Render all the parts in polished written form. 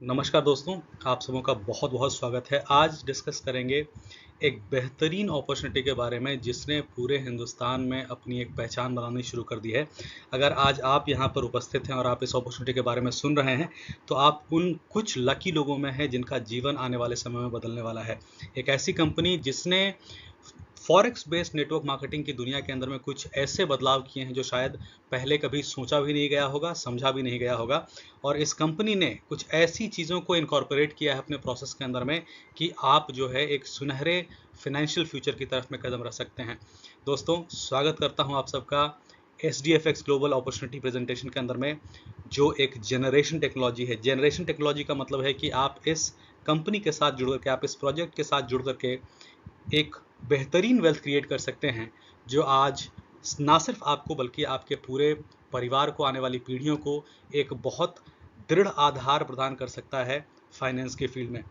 नमस्कार दोस्तों, आप सबों का बहुत बहुत स्वागत है। आज डिस्कस करेंगे एक बेहतरीन अपॉर्चुनिटी के बारे में जिसने पूरे हिंदुस्तान में अपनी एक पहचान बनानी शुरू कर दी है। अगर आज आप यहाँ पर उपस्थित हैं और आप इस अपॉर्चुनिटी के बारे में सुन रहे हैं तो आप उन कुछ लकी लोगों में हैं जिनका जीवन आने वाले समय में बदलने वाला है। एक ऐसी कंपनी जिसने फॉरेक्स बेस्ड नेटवर्क मार्केटिंग की दुनिया के अंदर में कुछ ऐसे बदलाव किए हैं जो शायद पहले कभी सोचा भी नहीं गया होगा, समझा भी नहीं गया होगा। और इस कंपनी ने कुछ ऐसी चीज़ों को इनकॉर्पोरेट किया है अपने प्रोसेस के अंदर में कि आप जो है एक सुनहरे फाइनेंशियल फ्यूचर की तरफ में कदम रख सकते हैं। दोस्तों, स्वागत करता हूं आप सबका SDFX ग्लोबल अपॉर्चुनिटी प्रेजेंटेशन के अंदर में, जो एक जनरेशन टेक्नोलॉजी है। जनरेशन टेक्नोलॉजी का मतलब है कि आप इस कंपनी के साथ जुड़ करके, आप इस प्रोजेक्ट के साथ जुड़ करके एक बेहतरीन वेल्थ क्रिएट कर सकते हैं जो आज ना सिर्फ आपको बल्कि आपके पूरे परिवार को, आने वाली पीढ़ियों को एक बहुत दृढ़ आधार प्रदान कर सकता है फाइनेंस के फील्ड में।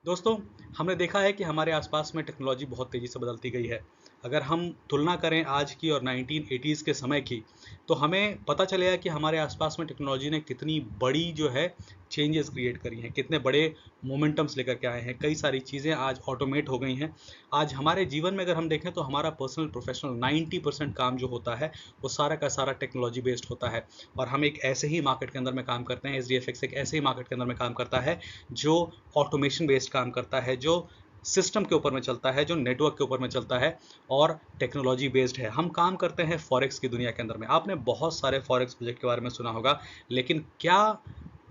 दोस्तों, हमने देखा है कि हमारे आसपास में टेक्नोलॉजी बहुत तेज़ी से बदलती गई है। अगर हम तुलना करें आज की और 1980s के समय की, तो हमें पता चलेगा कि हमारे आसपास में टेक्नोलॉजी ने कितनी बड़ी जो है चेंजेस क्रिएट करी हैं, कितने बड़े मोमेंटम्स लेकर के आए हैं। कई सारी चीज़ें आज ऑटोमेट हो गई हैं। आज हमारे जीवन में अगर हम देखें तो हमारा पर्सनल प्रोफेशनल 90% काम जो होता है वो सारा का सारा टेक्नोलॉजी बेस्ड होता है। और हम एक ऐसे ही मार्केट के अंदर में काम करते हैं, SDFX एक ऐसे ही मार्केट के अंदर में काम करता है जो ऑटोमेशन बेस्ड काम करता है, जो सिस्टम के ऊपर में चलता है, जो नेटवर्क के ऊपर में चलता है और टेक्नोलॉजी बेस्ड है। हम काम करते हैं फॉरेक्स की दुनिया के अंदर में। आपने बहुत सारे फॉरेक्स प्रोजेक्ट के बारे में सुना होगा, लेकिन क्या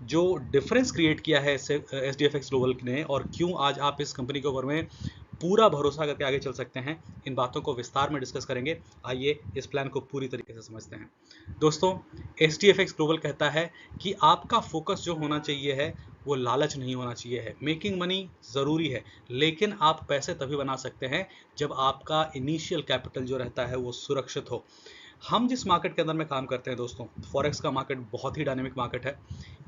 जो डिफरेंस क्रिएट किया है SDFX ग्लोबल ने और क्यों आज आप इस कंपनी के ऊपर में पूरा भरोसा करके आगे चल सकते हैं, इन बातों को विस्तार में डिस्कस करेंगे। आइए इस प्लान को पूरी तरीके से समझते हैं। दोस्तों, SDFX ग्लोबल कहता है कि आपका फोकस जो होना चाहिए है वो लालच नहीं होना चाहिए है। मेकिंग मनी ज़रूरी है, लेकिन आप पैसे तभी बना सकते हैं जब आपका इनिशियल कैपिटल जो रहता है वो सुरक्षित हो। हम जिस मार्केट के अंदर में काम करते हैं दोस्तों, फॉरेक्स का मार्केट बहुत ही डायनेमिक मार्केट है।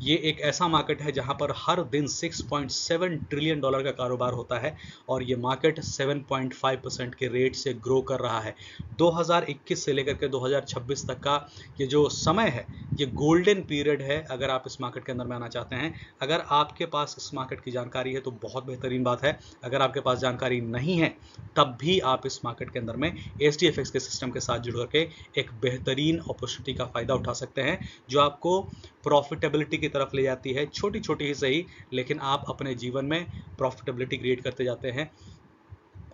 ये एक ऐसा मार्केट है जहां पर हर दिन $6.7 ट्रिलियन का कारोबार होता है और ये मार्केट 7.5% के रेट से ग्रो कर रहा है। 2021 से लेकर के 2026 तक का ये जो समय है, ये गोल्डन पीरियड है अगर आप इस मार्केट के अंदर में आना चाहते हैं। अगर आपके पास इस मार्केट की जानकारी है तो बहुत बेहतरीन बात है। अगर आपके पास जानकारी नहीं है तब भी आप इस मार्केट के अंदर में SDFX के सिस्टम के साथ जुड़ करके एक बेहतरीन अपॉर्चुनिटी का फ़ायदा उठा सकते हैं जो आपको प्रॉफिटेबिलिटी की तरफ ले जाती है। छोटी छोटी ही सही, लेकिन आप अपने जीवन में प्रॉफिटेबिलिटी क्रिएट करते जाते हैं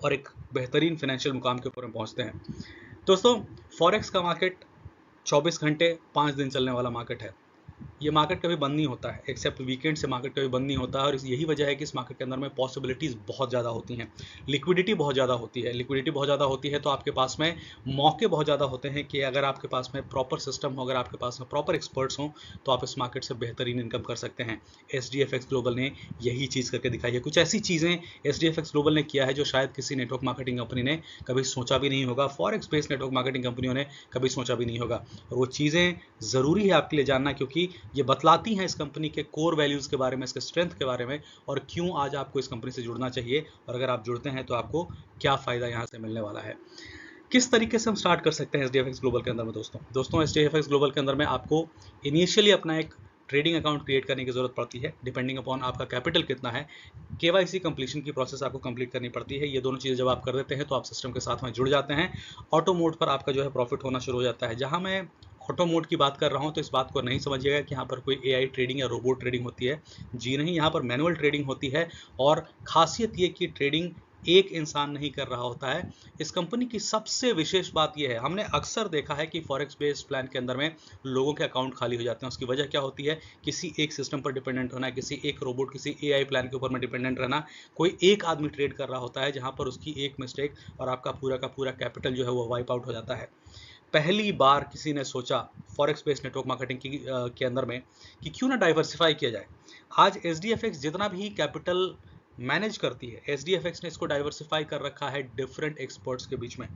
और एक बेहतरीन फाइनेंशियल मुकाम के ऊपर पहुंचते हैं। दोस्तों, फॉरेक्स का मार्केट 24 घंटे 5 दिन चलने वाला मार्केट है। ये मार्केट कभी बंद नहीं होता है, एक्सेप्ट वीकेंड से मार्केट कभी बंद नहीं होता है। और यही वजह है कि इस मार्केट के अंदर में पॉसिबिलिटीज़ बहुत ज़्यादा होती हैं, लिक्विडिटी बहुत ज़्यादा होती है। लिक्विडिटी बहुत ज़्यादा होती है तो आपके पास में मौके बहुत ज़्यादा होते हैं कि अगर आपके पास में प्रॉपर सिस्टम हो, अगर आपके पास में प्रॉपर एक्सपर्ट्स हों, तो आप इस मार्केट से बेहतरीन इनकम कर सकते हैं। SDFX ग्लोबल ने यही चीज़ करके दिखाई है। कुछ ऐसी चीज़ें SDFX ग्लोबल ने किया है जो शायद किसी नेटवर्क मार्केटिंग कंपनी ने कभी सोचा भी नहीं होगा, फॉरेक्स बेस्ड नेटवर्क मार्केटिंग कंपनियों ने कभी सोचा भी नहीं होगा। और वो चीज़ें ज़रूरी है आपके लिए जानना, क्योंकि ये बतलाती हैं इस कंपनी के कोर वैल्यूज़ के बारे में, इसके स्ट्रेंथ के बारे में, और क्यों आज आपको इस कंपनी से जुड़ना चाहिए और अगर आप जुड़ते हैं तो आपको क्या फ़ायदा यहाँ से मिलने वाला है। किस तरीके से हम स्टार्ट कर सकते हैं SDFX ग्लोबल के अंदर में दोस्तों SDFX ग्लोबल के अंदर में आपको इनिशियली अपना एक ट्रेडिंग अकाउंट क्रिएट करने की ज़रूरत पड़ती है, डिपेंडिंग अपॉन आपका कैपिटल कितना है। KYC कंप्लीशन की प्रोसेस आपको कंप्लीट करनी पड़ती है। ये दोनों चीज़ें जब आप कर देते हैं तो आप सिस्टम के साथ में जुड़ जाते हैं। ऑटो मोड पर आपका जो है प्रॉफिट होना शुरू हो जाता है। जहाँ मैं ऑटो मोड की बात कर रहा हूँ तो इस बात को नहीं समझिएगा कि यहाँ पर कोई AI ट्रेडिंग या रोबोट ट्रेडिंग होती है। जी नहीं, यहाँ पर मैनुअल ट्रेडिंग होती है और खासियत ये कि ट्रेडिंग एक इंसान नहीं कर रहा होता है। इस कंपनी की सबसे विशेष बात यह है, हमने अक्सर देखा है कि फॉरेक्स बेस्ड प्लान के अंदर में लोगों के अकाउंट खाली हो जाते हैं। उसकी वजह क्या होती है? किसी एक सिस्टम पर डिपेंडेंट होना, किसी एक रोबोट, किसी AI प्लान के ऊपर में डिपेंडेंट रहना। कोई एक आदमी ट्रेड कर रहा होता है जहां पर उसकी एक मिस्टेक और आपका पूरा का पूरा कैपिटल जो है वो वाइप आउट हो जाता है। पहली बार किसी ने सोचा फॉरेक्स बेस्ड नेटवर्क मार्केटिंग के अंदर में कि क्यों ना डाइवर्सिफाई किया जाए। आज SDFX जितना भी कैपिटल मैनेज करती है, SDFX ने इसको डाइवर्सिफाई कर रखा है डिफरेंट एक्सपर्ट्स के बीच में।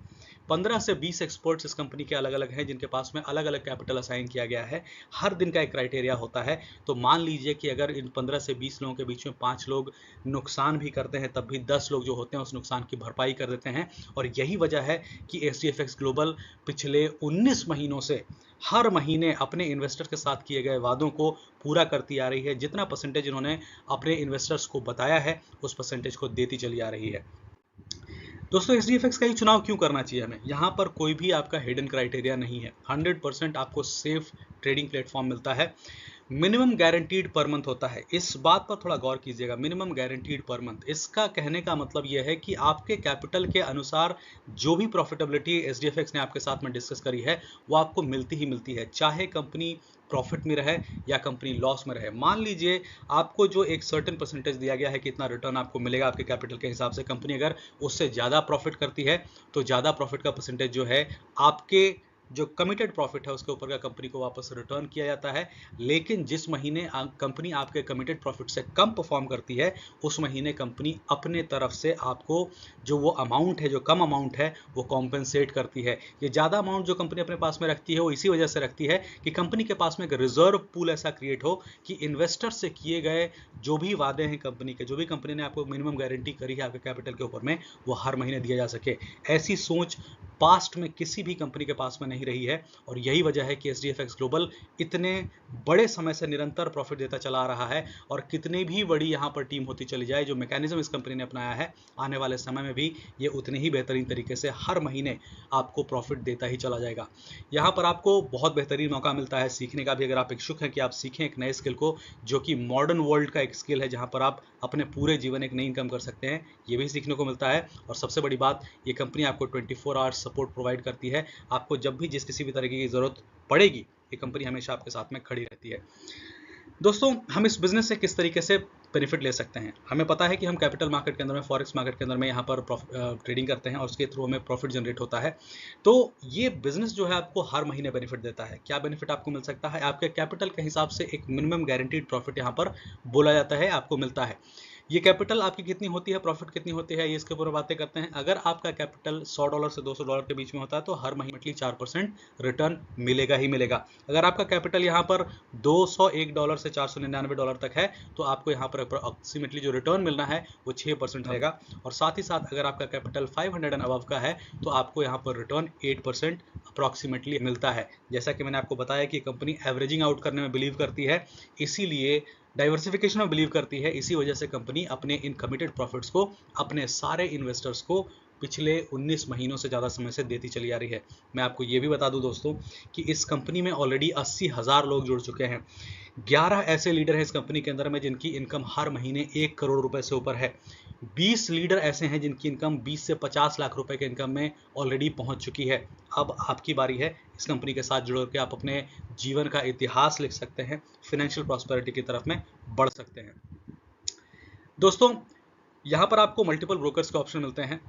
15 से 20 एक्सपर्ट्स इस कंपनी के अलग अलग हैं जिनके पास में अलग अलग कैपिटल असाइन किया गया है। हर दिन का एक क्राइटेरिया होता है। तो मान लीजिए कि अगर इन 15 से 20 लोगों के बीच में 5 लोग नुकसान भी करते हैं तब भी 10 लोग जो होते हैं उस नुकसान की भरपाई कर देते हैं। और यही वजह है कि SDFX ग्लोबल पिछले 19 महीनों से हर महीने अपने इन्वेस्टर के साथ किए गए वादों को पूरा करती आ रही है। जितना परसेंटेज इन्होंने अपने इन्वेस्टर्स को बताया है उस परसेंटेज को देती चली आ रही है। दोस्तों SDFX का ही चुनाव क्यों करना चाहिए हमें? यहाँ पर कोई भी आपका हिडन क्राइटेरिया नहीं है। 100% आपको सेफ ट्रेडिंग प्लेटफॉर्म मिलता है। मिनिमम गारंटीड पर मंथ होता है। इस बात पर थोड़ा गौर कीजिएगा, मिनिमम गारंटीड पर मंथ। इसका कहने का मतलब यह है कि आपके कैपिटल के अनुसार जो भी प्रॉफिटेबिलिटी SDFX ने आपके साथ में डिस्कस करी है वो आपको मिलती ही मिलती है, चाहे कंपनी प्रॉफिट में रहे या कंपनी लॉस में रहे। मान लीजिए आपको जो एक सर्टेन परसेंटेज दिया गया है कि इतना रिटर्न आपको मिलेगा आपके कैपिटल के हिसाब से, कंपनी अगर उससे ज़्यादा प्रॉफिट करती है तो ज़्यादा प्रॉफिट का परसेंटेज जो है आपके जो कमिटेड प्रॉफिट है उसके ऊपर का कंपनी को वापस रिटर्न किया जाता है। लेकिन जिस महीने कंपनी आपके कमिटेड प्रॉफिट से कम परफॉर्म करती है उस महीने कंपनी अपने तरफ से आपको जो वो अमाउंट है, जो कम अमाउंट है, वो कॉम्पेंसेट करती है। ये ज़्यादा अमाउंट जो कंपनी अपने पास में रखती है वो इसी वजह से रखती है कि कंपनी के पास में एक रिजर्व पूल ऐसा क्रिएट हो कि इन्वेस्टर से किए गए जो भी वादे हैं कंपनी के, जो भी कंपनी ने आपको मिनिमम गारंटी करी है आपके कैपिटल के ऊपर में, वो हर महीने दिया जा सके। ऐसी सोच पास्ट में किसी भी कंपनी के पास में नहीं रही है और यही वजह है कि SDFX ग्लोबल इतने बड़े समय से निरंतर प्रॉफिट देता चला आ रहा है। और कितनी भी बड़ी यहाँ पर टीम होती चली जाए, जो मैकेनिज्म इस कंपनी ने अपनाया है, आने वाले समय में भी ये उतने ही बेहतरीन तरीके से हर महीने आपको प्रॉफिट देता ही चला जाएगा। यहाँ पर आपको बहुत बेहतरीन मौका मिलता है सीखने का भी, अगर आप इच्छुक हैं कि आप सीखें एक नए स्किल को, जो कि मॉडर्न वर्ल्ड का एक स्किल है जहाँ पर आप अपने पूरे जीवन एक नई इनकम कर सकते हैं, ये भी सीखने को मिलता है। और सबसे बड़ी बात, ये कंपनी आपको 24 आवर्स सपोर्ट प्रोवाइड करती है। आपको जब भी जिस किसी भी तरीके की जरूरत पड़ेगी ये कंपनी हमेशा आपके साथ में खड़ी रहती है। दोस्तों, हम इस बिजनेस से किस तरीके से बेनिफिट ले सकते हैं? हमें पता है कि हम कैपिटल मार्केट के अंदर में, फॉरेक्स मार्केट के अंदर में यहाँ पर ट्रेडिंग करते हैं और उसके थ्रू हमें प्रॉफिट जनरेट होता है। तो ये बिजनेस जो है आपको हर महीने बेनिफिट देता है। क्या बेनिफिट आपको मिल सकता है? आपके कैपिटल के हिसाब से एक मिनिमम गारंटीड प्रॉफिट यहाँ पर बोला जाता है, आपको मिलता है। ये कैपिटल आपकी कितनी होती है, प्रॉफिट कितनी होती है, ये इसके ऊपर बातें करते हैं। अगर आपका कैपिटल $100 से $200 के बीच में होता है तो हर महीने 4% रिटर्न मिलेगा ही मिलेगा। अगर आपका कैपिटल यहाँ पर $201 से $499 तक है तो आपको यहाँ पर अप्रोक्सीमेटली जो रिटर्न मिलना है वो 6% रहेगा। और साथ ही साथ अगर आपका कैपिटल 500 एंड अबव का है तो आपको यहाँ पर रिटर्न 8% अप्रोक्सीमेटली मिलता है। जैसा कि मैंने आपको बताया कि कंपनी एवरेजिंग आउट करने में बिलीव करती है, इसीलिए डाइवर्सिफिकेशन में बिलीव करती है। इसी वजह से कंपनी अपने इन कमिटेड प्रॉफिट्स को अपने सारे इन्वेस्टर्स को पिछले 19 महीनों से ज़्यादा समय से देती चली आ रही है। मैं आपको ये भी बता दूं दोस्तों कि इस कंपनी में ऑलरेडी 80,000 लोग जुड़ चुके हैं। 11 ऐसे लीडर हैं इस कंपनी के अंदर में जिनकी इनकम हर महीने 1 करोड़ रुपए से ऊपर है। 20 लीडर ऐसे हैं जिनकी इनकम 20 से 50 लाख रुपए के इनकम में ऑलरेडी पहुंच चुकी है। अब आपकी बारी है इस कंपनी के साथ जुड़ के आप अपने जीवन का इतिहास लिख सकते हैं, फाइनेंशियल प्रॉस्पेरिटी की तरफ में बढ़ सकते हैं। दोस्तों, यहाँ पर आपको मल्टीपल ब्रोकर्स के ऑप्शन मिलते हैं।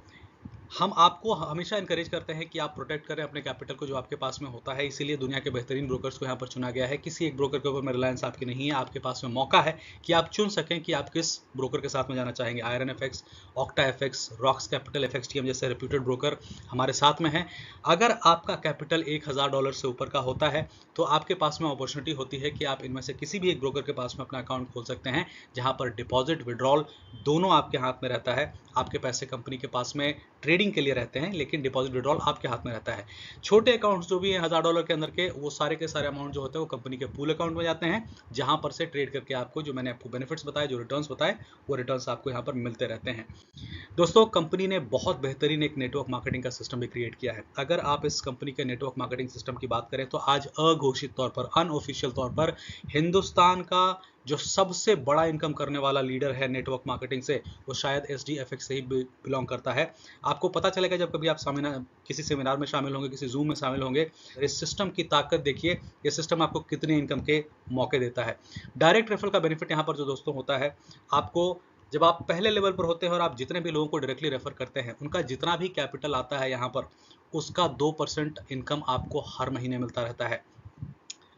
हम आपको हमेशा इनकरेज करते हैं कि आप प्रोटेक्ट करें अपने कैपिटल को जो आपके पास में होता है, इसीलिए दुनिया के बेहतरीन ब्रोकर्स को यहाँ पर चुना गया है। किसी एक ब्रोकर के ऊपर में रिलायंस आपकी नहीं है, आपके पास में मौका है कि आप चुन सकें कि आप किस ब्रोकर के साथ में जाना चाहेंगे। Iron FX, octa FX, rocks capital, FXTM जैसे रेप्यूटेड ब्रोकर हमारे साथ में हैं। अगर आपका कैपिटल $1,000 से ऊपर का होता है तो आपके पास में अपॉर्चुनिटी होती है कि आप इनमें से किसी भी एक ब्रोकर के पास में अपना अकाउंट खोल सकते हैं, जहाँ पर डिपॉजिट विड्रॉल दोनों आपके हाथ में रहता है। आपके पैसे कंपनी के पास में ट्रेडिंग के लिए रहते हैं, लेकिन डिपॉजिट विड्रॉल आपके हाथ में रहता है। छोटे अकाउंट्स जो भी हैं $1,000 के अंदर के, वो सारे के सारे अमाउंट जो होते हैं वो कंपनी के पूल अकाउंट में जाते हैं, जहां पर से ट्रेड करके आपको, जो मैंने आपको बेनिफिट्स बताए, जो रिटर्न्स बताए, वो रिटर्न्स आपको यहाँ पर मिलते रहते हैं। दोस्तों, कंपनी ने बहुत बेहतरीन एक नेटवर्क मार्केटिंग का सिस्टम भी क्रिएट किया है। अगर आप इस कंपनी के नेटवर्क मार्केटिंग सिस्टम की बात करें तो आज अघोषित तौर पर, अनऑफिशियल तौर पर हिंदुस्तान का जो सबसे बड़ा इनकम करने वाला लीडर है नेटवर्क मार्केटिंग से, वो शायद SDFX से ही बिलोंग करता है। आपको पता चलेगा जब कभी आप किसी सेमिनार में शामिल होंगे, किसी जूम में शामिल होंगे। इस सिस्टम की ताकत देखिए, ये सिस्टम आपको कितने इनकम के मौके देता है। डायरेक्ट रेफरल का बेनिफिट यहाँ पर जो दोस्तों होता है, आपको जब आप पहले लेवल पर होते हैं और आप जितने भी लोगों को डायरेक्टली रेफर करते हैं, उनका जितना भी कैपिटल आता है यहाँ पर, उसका 2% इनकम आपको हर महीने मिलता रहता है।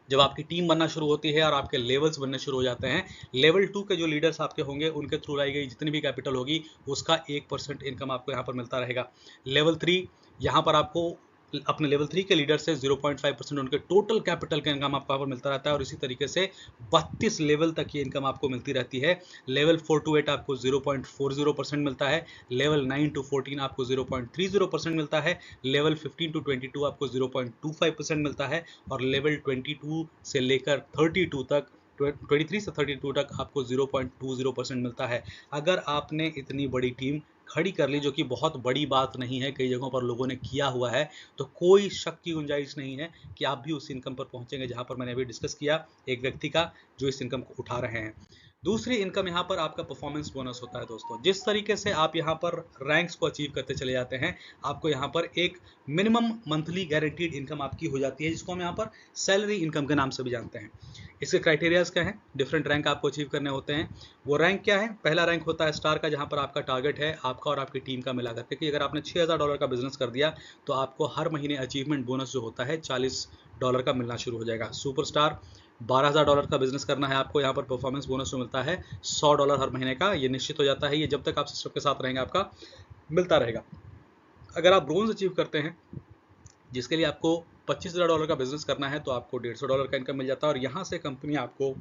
जब आपकी टीम बनना शुरू होती है और आपके लेवल्स बनने शुरू हो जाते हैं, लेवल 2 के जो लीडर्स आपके होंगे, उनके थ्रू लाई गई जितनी भी कैपिटल होगी, उसका 1% इनकम आपको यहाँ पर मिलता रहेगा। लेवल 3, यहाँ पर आपको अपने लेवल 3 के लीडर से 0.5% उनके टोटल कैपिटल का इनकम आपको यहाँ पर मिलता रहता है और इसी तरीके से 32 लेवल तक की इनकम आपको मिलती रहती है। लेवल 4 to 8 आपको 0.40% मिलता है, लेवल 9 to 14 आपको 0.30% मिलता है, लेवल 15 to 22 आपको 0.25% मिलता है और लेवल 22 से लेकर 32 तक 23 से 32 तक आपको 0.20% मिलता है। अगर आपने इतनी बड़ी टीम खड़ी कर ली, जो कि बहुत बड़ी बात नहीं है, कई जगहों पर लोगों ने किया हुआ है, तो कोई शक की गुंजाइश नहीं है कि आप भी उस इनकम पर पहुंचेंगे जहां पर मैंने अभी डिस्कस किया एक व्यक्ति का जो इस इनकम को उठा रहे हैं। दूसरी इनकम यहाँ पर आपका परफॉर्मेंस बोनस होता है दोस्तों। जिस तरीके से आप यहाँ पर रैंक्स को अचीव करते चले जाते हैं, आपको यहाँ पर एक मिनिमम मंथली गारंटीड इनकम आपकी हो जाती है, जिसको हम यहाँ पर सैलरी इनकम के नाम से भी जानते हैं। इसके क्राइटेरियाज क्या हैं? डिफरेंट रैंक आपको अचीव करने होते हैं। वो रैंक क्या है? पहला रैंक होता है स्टार का, जहां पर आपका टारगेट है आपका और आपकी टीम का मिला करके कि अगर आपने $6000 का बिजनेस कर दिया तो आपको हर महीने अचीवमेंट बोनस जो होता है $40 का मिलना शुरू हो जाएगा। सुपरस्टार $12000 का बिजनेस करना है आपको, यहाँ पर परफॉर्मेंस बोनस जो मिलता है $100 हर महीने का, ये निश्चित हो जाता है। ये जब तक आप सिस्टम के साथ रहेंगे आपका मिलता रहेगा। अगर आप ब्रोंज अचीव करते हैं, जिसके लिए आपको $25000 का बिजनेस करना है, तो आपको $150 का इनकम मिल जाता है और यहाँ से कंपनी आपको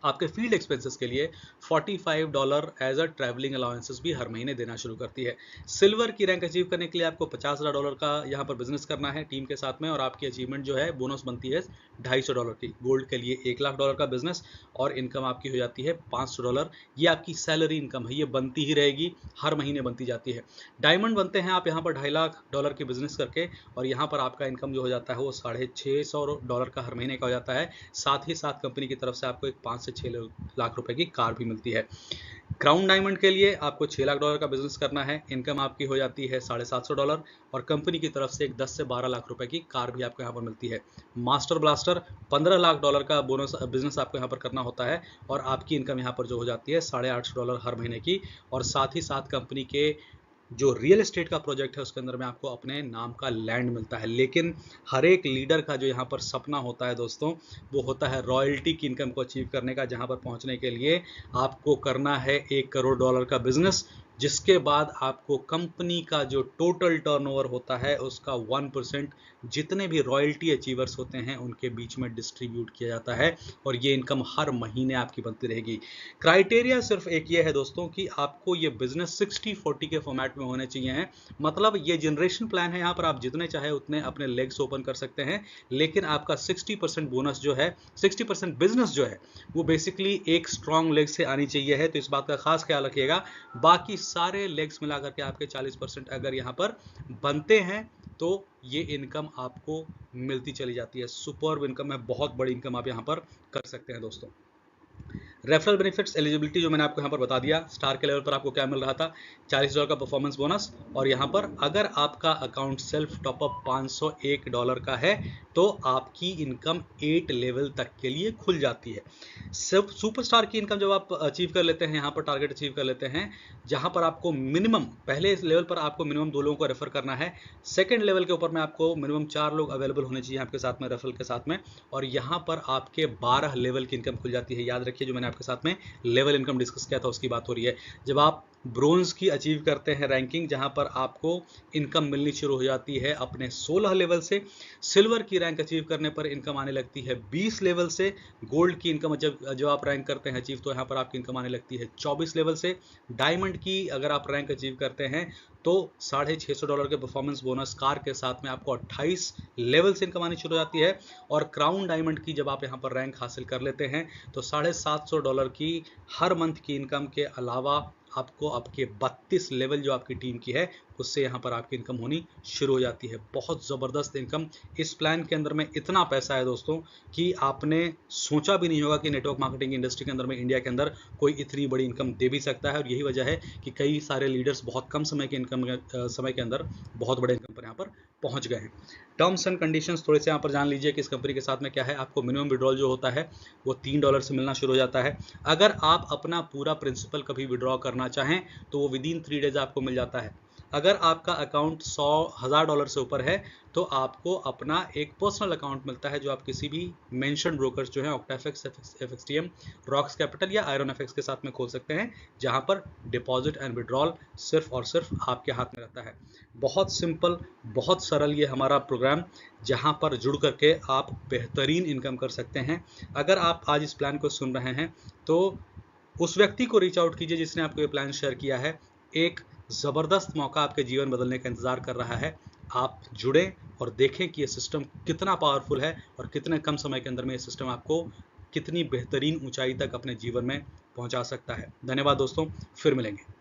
आपके फील्ड एक्सपेंसेस के लिए $45 एज अ ट्रैवलिंग अलाउंसेस भी हर महीने देना शुरू करती है। सिल्वर की रैंक अचीव करने के लिए आपको $50000 का यहाँ पर बिजनेस करना है टीम के साथ में और आपकी अचीवमेंट जो है बोनस बनती है $250 की। गोल्ड के लिए $1,00,000 का बिजनेस और इनकम आपकी हो जाती है $500। ये आपकी सैलरी इनकम है, ये बनती ही रहेगी, हर महीने बनती जाती है। डायमंड बनते हैं आप यहाँ पर $2.5 लाख की बिजनेस करके और यहाँ पर आपका इनकम जो हो जाता है वो $650 का हर महीने का हो जाता है। साथ ही साथ कंपनी की तरफ से आपको एक 5 से 6 लाख रुपए की कार भी मिलती है। क्राउन डायमंड के लिए आपको $6 लाख का बिजनेस करना है, इनकम आपकी हो जाती है $750 और कंपनी की तरफ से एक 10 से 12 लाख रुपए की कार भी आपको यहाँ पर मिलती है। मास्टर ब्लास्टर $15 लाख का बोनस बिजनेस आपको यहाँ पर करना होता है और आपकी इनकम यहाँ पर जो हो जाती है $850 हर महीने की और साथ ही साथ कंपनी के जो रियल एस्टेट का प्रोजेक्ट है उसके अंदर में आपको अपने नाम का लैंड मिलता है। लेकिन हर एक लीडर का जो यहाँ पर सपना होता है दोस्तों, वो होता है रॉयल्टी की इनकम को अचीव करने का, जहाँ पर पहुँचने के लिए आपको करना है $1 करोड़ का बिजनेस, जिसके बाद आपको कंपनी का जो टोटल टर्नओवर होता है उसका 1% जितने भी रॉयल्टी अचीवर्स होते हैं उनके बीच में डिस्ट्रीब्यूट किया जाता है और ये इनकम हर महीने आपकी बनती रहेगी। क्राइटेरिया सिर्फ एक ये है दोस्तों कि आपको ये बिजनेस 60-40 के फॉर्मेट में होने चाहिए हैं। मतलब ये जनरेशन प्लान है, यहाँ पर आप जितने चाहे उतने अपने लेग्स ओपन कर सकते हैं, लेकिन आपका 60% बोनस जो है, 60% बिजनेस जो है वो बेसिकली एक स्ट्रॉन्ग लेग से आनी चाहिए है, तो इस बात का खास ख्याल रखिएगा। बाकी सारे लेग्स मिला करके आपके 40% अगर यहाँ पर बनते हैं तो ये इनकम आपको मिलती चली जाती है। सुपर्ब इनकम है, बहुत बड़ी इनकम आप यहाँ पर कर सकते हैं दोस्तों। रेफरल बेनिफिट्स एलिजिबिलिटी जो मैंने आपको यहाँ पर बता दिया, स्टार के लेवल पर आपको क्या मिल रहा था, $40 का परफॉर्मेंस बोनस और यहाँ पर अगर आपका अकाउंट सेल्फ टॉपअप $501 का है तो आपकी इनकम 8 लेवल तक के लिए खुल जाती है। सब सुपरस्टार की इनकम जब आप अचीव कर लेते हैं, यहाँ पर टारगेट अचीव कर लेते हैं, जहाँ पर आपको मिनिमम पहले लेवल पर आपको मिनिमम 2 लोगों को रेफर करना है, सेकंड लेवल के ऊपर में आपको मिनिमम 4 लोग अवेलेबल होने चाहिए आपके साथ में रेफरल के साथ में, और यहाँ पर आपके 12 लेवल की इनकम खुल जाती है। याद रखिए जो मैंने आपके साथ में लेवल इनकम डिस्कस किया था उसकी बात हो रही है। जब आप ब्रोंज की अचीव करते हैं रैंकिंग, जहां पर आपको इनकम मिलनी शुरू हो जाती है अपने 16 लेवल से, सिल्वर की रैंक अचीव करने पर इनकम आने लगती है 20 लेवल से, गोल्ड की इनकम जब आप रैंक करते हैं अचीव तो यहाँ पर आपकी इनकम आने लगती है 24 लेवल से, डायमंड की अगर आप रैंक अचीव करते हैं तो $650 के परफॉर्मेंस बोनस कार के साथ में आपको 28 लेवल से इनकम आनी शुरू हो जाती है, और क्राउन डायमंड की जब आप यहाँ पर रैंक हासिल कर लेते हैं तो $750 की हर मंथ की इनकम के अलावा आपको आपके 32 लेवल जो आपकी टीम की है उससे यहाँ पर आपकी इनकम होनी शुरू हो जाती है। बहुत ज़बरदस्त इनकम इस प्लान के अंदर में, इतना पैसा है दोस्तों कि आपने सोचा भी नहीं होगा कि नेटवर्क मार्केटिंग इंडस्ट्री के अंदर में इंडिया के अंदर कोई इतनी बड़ी इनकम दे भी सकता है। और यही वजह है कि कई सारे लीडर्स बहुत कम समय के अंदर बहुत बड़े इनकम पर यहाँ पर पहुँच गए हैं। टर्म्स एंड कंडीशंस थोड़े से यहाँ पर जान लीजिए कि इस कंपनी के साथ में क्या है। आपको मिनिमम विड्रॉल जो होता है वो $3 से मिलना शुरू हो जाता है। अगर आप अपना पूरा प्रिंसिपल कभी विड्रॉ करना चाहें तो वो विदिन 3 डेज आपको मिल जाता है। अगर आपका अकाउंट $100,000 से ऊपर है तो आपको अपना एक पर्सनल अकाउंट मिलता है जो आप किसी भी मेंशन ब्रोकर्स जो हैं ऑक्टाफिक्स, एफएक्सटीएम, रॉक्स कैपिटल या आयरन एफएक्स के साथ में खोल सकते हैं, जहां पर डिपॉजिट एंड विड्रॉल सिर्फ और सिर्फ आपके हाथ में रहता है। बहुत सिंपल, बहुत सरल ये हमारा प्रोग्राम, जहां पर जुड़ करके आप बेहतरीन इनकम कर सकते हैं। अगर आप आज इस प्लान को सुन रहे हैं तो उस व्यक्ति को रीच आउट कीजिए जिसने आपको ये प्लान शेयर किया है। एक ज़बरदस्त मौका आपके जीवन बदलने का इंतज़ार कर रहा है। आप जुड़ें और देखें कि ये सिस्टम कितना पावरफुल है और कितने कम समय के अंदर में ये सिस्टम आपको कितनी बेहतरीन ऊंचाई तक अपने जीवन में पहुंचा सकता है। धन्यवाद दोस्तों, फिर मिलेंगे।